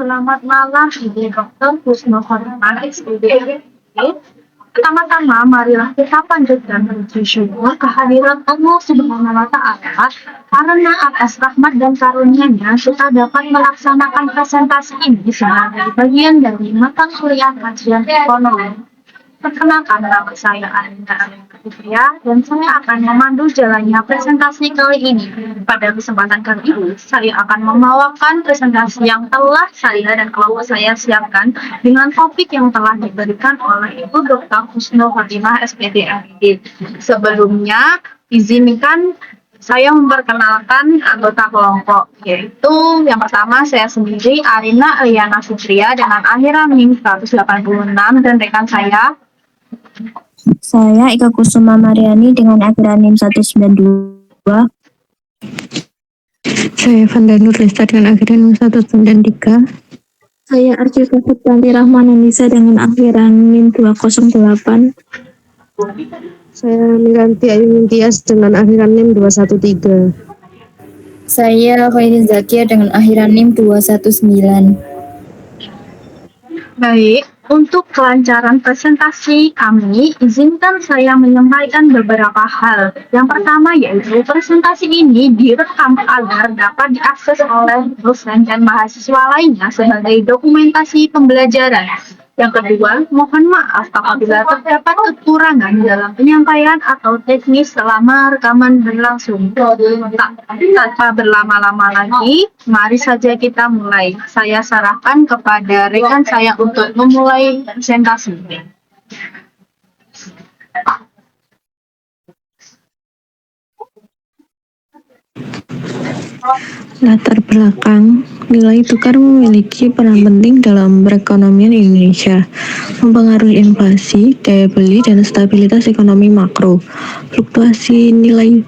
selamat malam Ibu Dr. Kusno Khotimah SPD. Pertama-tama, marilah kita panjatkan puji syukur kehadiran Allah Subhanahu wa Ta'ala karena atas rahmat dan karunia-Nya kita dapat melaksanakan presentasi ini sebagai bagian dari mata kuliah kajian ekonomi. Perkenalkan, nama saya Arinda Fitria dan saya akan memandu jalannya presentasi kali ini. Pada kesempatan kali ini, saya akan membawakan presentasi yang telah saya dan kelompok saya siapkan dengan topik yang telah diberikan oleh Ibu Dr. Kusno Khotimah SPD. Sebelumnya, izinkan saya memperkenalkan anggota kelompok, yaitu yang pertama saya sendiri, Arina Liana Fitria dengan akhiran NIM 186 dan rekan saya Ika Kusuma Mariani dengan akhiran NIM 192. Saya Vanda Nurlista dengan akhiran NIM 193. Saya Archita Septanti Rahmananisa dengan akhiran NIM 208. Saya Miranti Ayu Tias dengan akhiran NIM 213. Saya Khairi Zakia dengan akhiran NIM 219. Baik, untuk kelancaran presentasi kami, izinkan saya menyampaikan beberapa hal. Yang pertama yaitu presentasi ini direkam agar dapat diakses oleh dosen dan mahasiswa lainnya sebagai dokumentasi pembelajaran. Yang kedua, mohon maaf apabila terdapat kekurangan dalam penyampaian atau teknis selama rekaman berlangsung. Tanpa berlama-lama lagi, mari saja kita mulai. Saya serahkan kepada rekan saya untuk memulai presentasi. Latar belakang, nilai tukar memiliki peran penting dalam perekonomian Indonesia, mempengaruhi inflasi, daya beli, dan stabilitas ekonomi makro. Fluktuasi nilai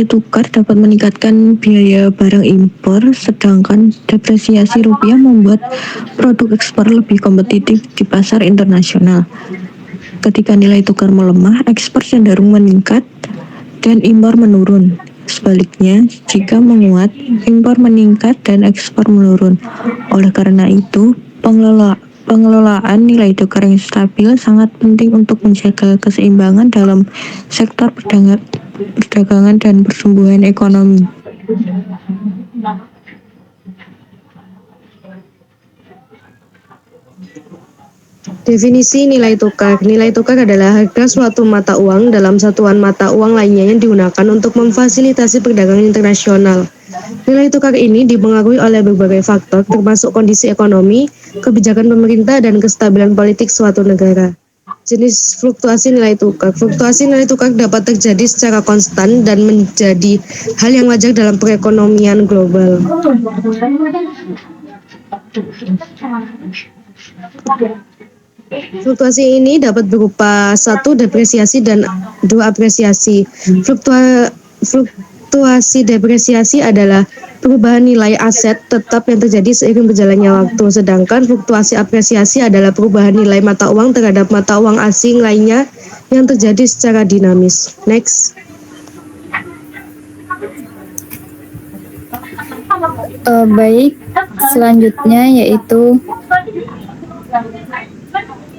tukar dapat meningkatkan biaya barang impor, sedangkan depresiasi rupiah membuat produk ekspor lebih kompetitif di pasar internasional. Ketika nilai tukar melemah, ekspor cenderung meningkat dan impor menurun. Sebaliknya, jika menguat, impor meningkat dan ekspor menurun. Oleh karena itu, pengelolaan nilai tukar yang stabil sangat penting untuk menjaga keseimbangan dalam sektor perdagangan dan pertumbuhan ekonomi. Definisi nilai tukar. Nilai tukar adalah harga suatu mata uang dalam satuan mata uang lainnya yang digunakan untuk memfasilitasi perdagangan internasional. Nilai tukar ini dipengaruhi oleh berbagai faktor termasuk kondisi ekonomi, kebijakan pemerintah, dan kestabilan politik suatu negara. Jenis fluktuasi nilai tukar. Fluktuasi nilai tukar dapat terjadi secara konstan dan menjadi hal yang wajar dalam perekonomian global. Fluktuasi ini dapat berupa 1. Depresiasi dan 2. Apresiasi. Fluktuasi depresiasi adalah perubahan nilai aset tetap yang terjadi seiring berjalannya waktu, sedangkan fluktuasi apresiasi adalah perubahan nilai mata uang terhadap mata uang asing lainnya yang terjadi secara dinamis. Next. Baik, selanjutnya yaitu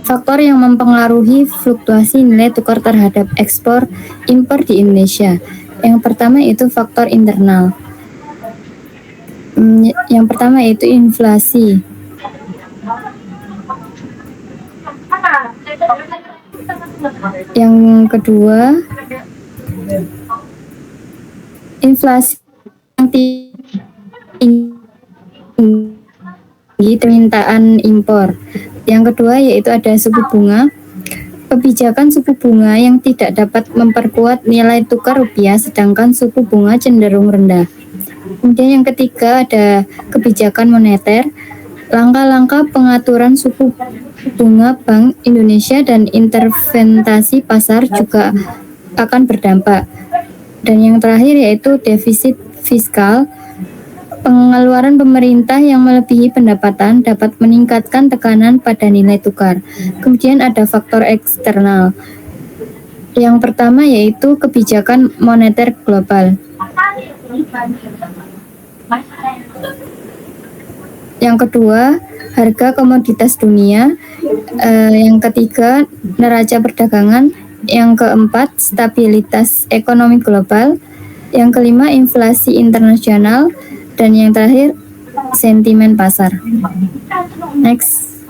faktor yang mempengaruhi fluktuasi nilai tukar terhadap ekspor impor di Indonesia. Yang pertama itu faktor internal. Yang pertama itu inflasi. Yang kedua, inflasi yang tinggi permintaan impor. Yang kedua yaitu ada suku bunga. Kebijakan suku bunga yang tidak dapat memperkuat nilai tukar rupiah sedangkan suku bunga cenderung rendah. Kemudian yang ketiga ada kebijakan moneter. Langkah-langkah pengaturan suku bunga Bank Indonesia dan intervensi pasar juga akan berdampak. Dan yang terakhir yaitu defisit fiskal. Pengeluaran pemerintah yang melebihi pendapatan dapat meningkatkan tekanan pada nilai tukar. Kemudian ada faktor eksternal. Yang pertama yaitu kebijakan moneter global. Yang kedua, harga komoditas dunia. Yang ketiga, neraca perdagangan. Yang keempat, stabilitas ekonomi global. Yang kelima, inflasi internasional. Dan yang terakhir, sentimen pasar. Next.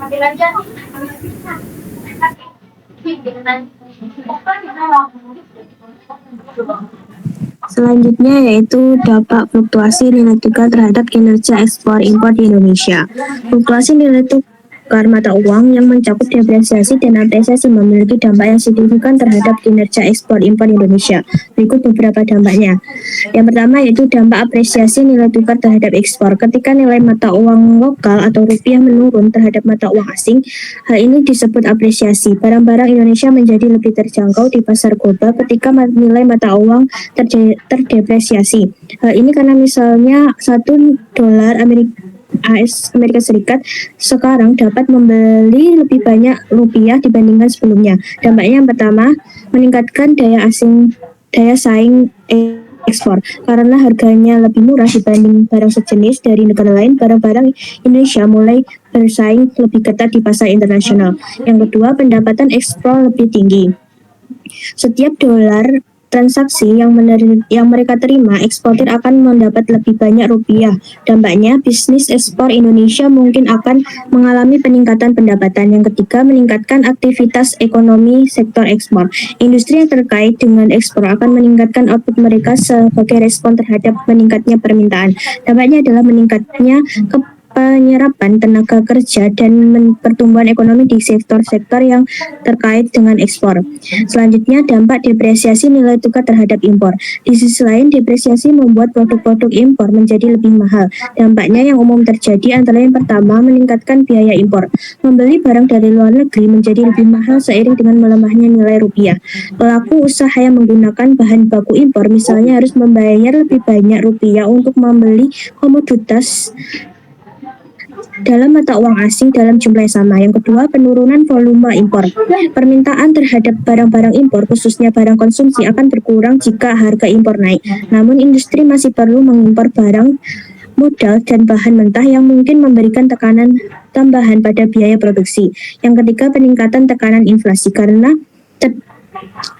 Selanjutnya yaitu dampak fluktuasi nilai tukar terhadap kinerja ekspor impor di Indonesia. Fluktuasi nilai tukar mata uang yang mencakup depresiasi dan apresiasi memiliki dampak yang signifikan terhadap kinerja ekspor impor Indonesia. Berikut beberapa dampaknya. Yang pertama yaitu dampak apresiasi nilai tukar terhadap ekspor. Ketika nilai mata uang lokal atau rupiah menurun terhadap mata uang asing, hal ini disebut apresiasi. Barang-barang Indonesia menjadi lebih terjangkau di pasar global ketika nilai mata uang terdepresiasi. Hal ini karena misalnya $1 Amerika Serikat sekarang dapat membeli lebih banyak rupiah dibandingkan sebelumnya. Dampaknya yang pertama, meningkatkan daya saing ekspor. Karena harganya lebih murah dibanding barang sejenis dari negara lain, barang-barang Indonesia mulai bersaing lebih ketat di pasar internasional. Yang kedua, pendapatan ekspor lebih tinggi. Setiap dolar transaksi yang mereka terima, eksportir akan mendapat lebih banyak rupiah. Dampaknya, bisnis ekspor Indonesia mungkin akan mengalami peningkatan pendapatan. Yang ketiga, meningkatkan aktivitas ekonomi sektor ekspor. Industri yang terkait dengan ekspor akan meningkatkan output mereka sebagai respon terhadap meningkatnya permintaan. Dampaknya adalah meningkatnya penyerapan tenaga kerja dan pertumbuhan ekonomi di sektor-sektor yang terkait dengan ekspor. Selanjutnya, dampak depresiasi nilai tukar terhadap impor. Di sisi lain, depresiasi membuat produk-produk impor menjadi lebih mahal. Dampaknya yang umum terjadi antara yang pertama, meningkatkan biaya impor. Membeli barang dari luar negeri menjadi lebih mahal seiring dengan melemahnya nilai rupiah. Pelaku usaha yang menggunakan bahan baku impor misalnya harus membayar lebih banyak rupiah untuk membeli komoditas dalam mata uang asing dalam jumlah yang sama. Yang kedua, penurunan volume impor. Permintaan terhadap barang-barang impor, khususnya barang konsumsi, akan berkurang jika harga impor naik. Namun, industri masih perlu mengimpor barang modal dan bahan mentah yang mungkin memberikan tekanan tambahan pada biaya produksi. Yang ketiga, peningkatan tekanan inflasi karena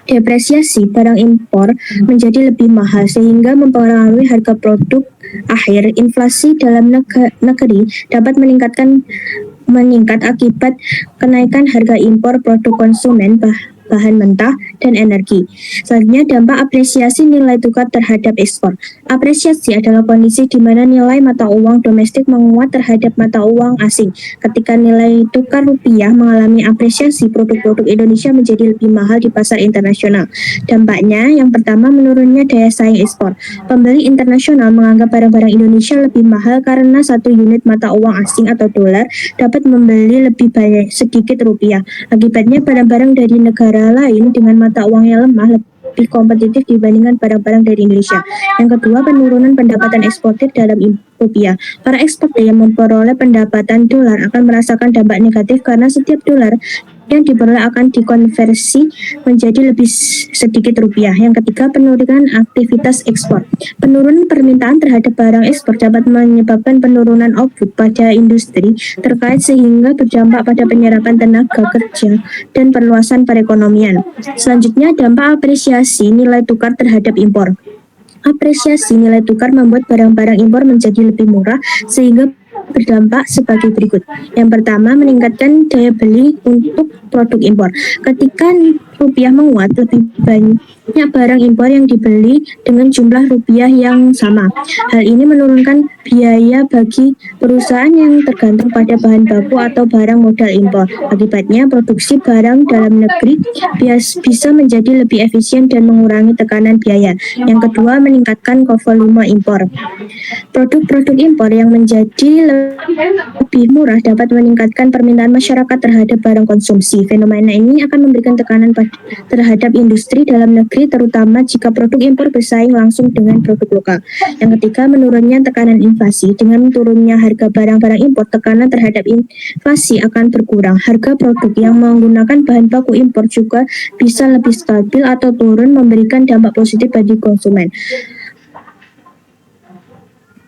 depresiasi barang impor menjadi lebih mahal sehingga mempengaruhi harga produk akhir. Inflasi dalam negeri dapat meningkat akibat kenaikan harga impor produk konsumen, bahan mentah, dan energi. Selanjutnya, dampak apresiasi nilai tukar terhadap ekspor. Apresiasi adalah kondisi di mana nilai mata uang domestik menguat terhadap mata uang asing. Ketika nilai tukar rupiah mengalami apresiasi, produk-produk Indonesia menjadi lebih mahal di pasar internasional. Dampaknya, yang pertama, menurunnya daya saing ekspor. Pembeli internasional menganggap barang-barang Indonesia lebih mahal karena satu unit mata uang asing atau dolar dapat membeli lebih banyak sedikit rupiah. Akibatnya, barang-barang dari negara lain dengan mata uang yang lemah lebih kompetitif dibandingkan barang-barang dari Indonesia. Yang kedua, penurunan pendapatan eksportir dalam rupiah. Para eksportir yang memperoleh pendapatan dolar akan merasakan dampak negatif karena setiap dolar yang diperoleh akan dikonversi menjadi lebih sedikit rupiah. Yang ketiga, penurunan aktivitas ekspor. Penurunan permintaan terhadap barang ekspor dapat menyebabkan penurunan output pada industri terkait sehingga berdampak pada penyerapan tenaga kerja dan perluasan perekonomian. Selanjutnya, dampak apresiasi nilai tukar terhadap impor. Apresiasi nilai tukar membuat barang-barang impor menjadi lebih murah sehingga berdampak sebagai berikut. Yang pertama, meningkatkan daya beli untuk produk impor. Ketika rupiah menguat, lebih banyak barang impor yang dibeli dengan jumlah rupiah yang sama. Hal ini menurunkan biaya bagi perusahaan yang tergantung pada bahan baku atau barang modal impor. Akibatnya, produksi barang dalam negeri bisa menjadi lebih efisien dan mengurangi tekanan biaya. Yang kedua, meningkatkan volume impor. Produk-produk impor yang menjadi lebih murah dapat meningkatkan permintaan masyarakat terhadap barang konsumsi. Fenomena ini akan memberikan tekanan terhadap industri dalam negeri, terutama jika produk impor bersaing langsung dengan produk lokal. Yang ketiga, menurunnya tekanan inflasi. Dengan turunnya harga barang-barang impor, tekanan terhadap inflasi akan berkurang. Harga produk yang menggunakan bahan baku impor juga bisa lebih stabil atau turun, memberikan dampak positif bagi konsumen.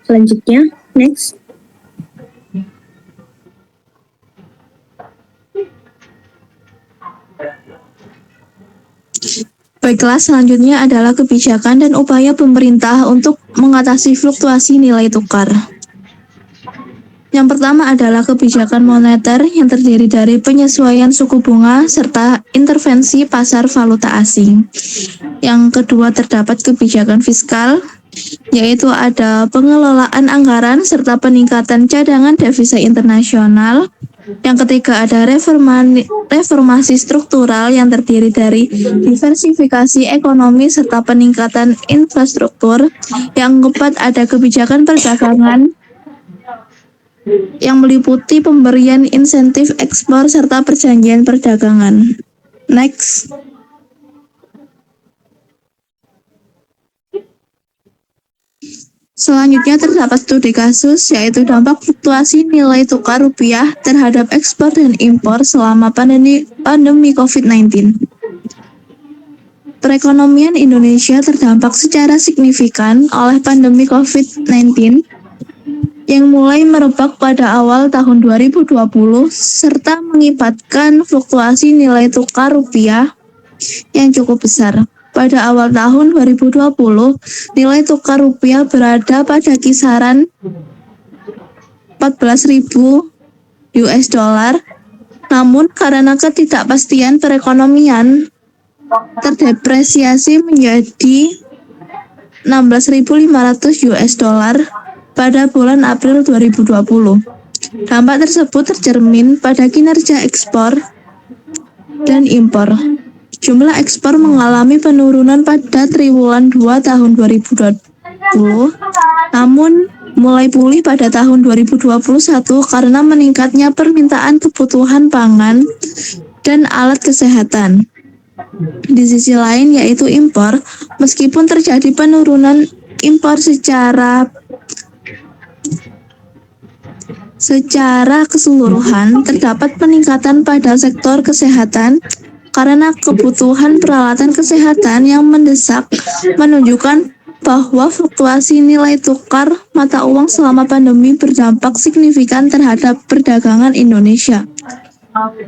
Selanjutnya, next. Baiklah, selanjutnya adalah kebijakan dan upaya pemerintah untuk mengatasi fluktuasi nilai tukar. Yang pertama adalah kebijakan moneter yang terdiri dari penyesuaian suku bunga serta intervensi pasar valuta asing. Yang kedua terdapat kebijakan fiskal, yaitu ada pengelolaan anggaran serta peningkatan cadangan devisa internasional. Yang ketiga ada reformasi struktural yang terdiri dari diversifikasi ekonomi serta peningkatan infrastruktur. Yang keempat ada kebijakan perdagangan yang meliputi pemberian insentif ekspor serta perjanjian perdagangan. Next. Selanjutnya terdapat studi kasus, yaitu dampak fluktuasi nilai tukar rupiah terhadap ekspor dan impor selama pandemi COVID-19. Perekonomian Indonesia terdampak secara signifikan oleh pandemi COVID-19 yang mulai merebak pada awal tahun 2020 serta mengakibatkan fluktuasi nilai tukar rupiah yang cukup besar. Pada awal tahun 2020, nilai tukar rupiah berada pada kisaran 14.000 US dollar. Namun karena ketidakpastian perekonomian terdepresiasi menjadi 16.500 US dollar pada bulan April 2020. Dampak tersebut tercermin pada kinerja ekspor dan impor. Jumlah ekspor mengalami penurunan pada triwulan 2 tahun 2020, namun mulai pulih pada tahun 2021 karena meningkatnya permintaan kebutuhan pangan dan alat kesehatan. Di sisi lain yaitu impor, meskipun terjadi penurunan impor secara keseluruhan, terdapat peningkatan pada sektor kesehatan karena kebutuhan peralatan kesehatan yang mendesak, menunjukkan bahwa fluktuasi nilai tukar mata uang selama pandemi berdampak signifikan terhadap perdagangan Indonesia,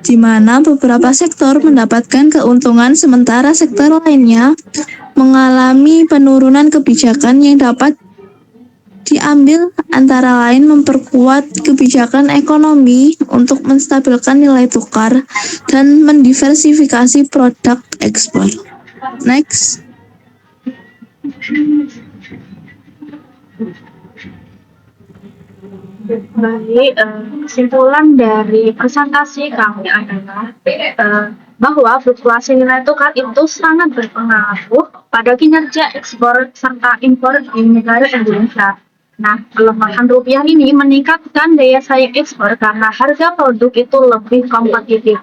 di mana beberapa sektor mendapatkan keuntungan sementara sektor lainnya mengalami penurunan. Kebijakan yang dapat diambil antara lain memperkuat kebijakan ekonomi untuk menstabilkan nilai tukar dan mendiversifikasi produk ekspor. Next. Baik, kesimpulan dari presentasi kami adalah bahwa fluktuasi nilai tukar itu sangat berpengaruh pada kinerja ekspor serta impor di negara Indonesia. Nah, pelemahan rupiah ini meningkatkan daya saing ekspor karena harga produk itu lebih kompetitif.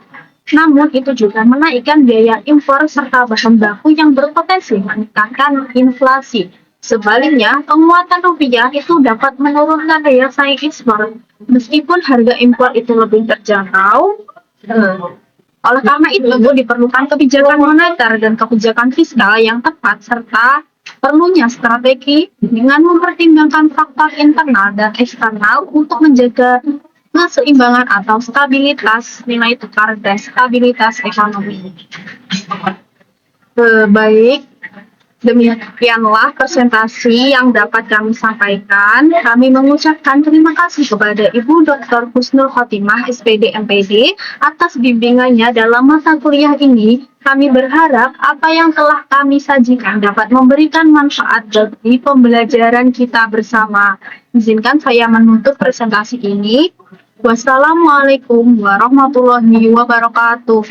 Namun, itu juga menaikkan biaya impor serta bahan baku yang berpotensi meningkatkan inflasi. Sebaliknya, penguatan rupiah itu dapat menurunkan daya saing ekspor, meskipun harga impor itu lebih terjangkau. Oleh karena itu, diperlukan kebijakan moneter dan kebijakan fiskal yang tepat, serta perlunya strategi dengan mempertimbangkan faktor internal dan eksternal untuk menjaga keseimbangan atau stabilitas nilai tukar dan stabilitas ekonomi. Baik, demikianlah presentasi yang dapat kami sampaikan. Kami mengucapkan terima kasih kepada Ibu Dr. Husnul Khotimah, SPD MPD, atas bimbingannya dalam mata kuliah ini. Kami berharap apa yang telah kami sajikan dapat memberikan manfaat bagi pembelajaran kita bersama. Izinkan saya menutup presentasi ini. Wassalamualaikum warahmatullahi wabarakatuh.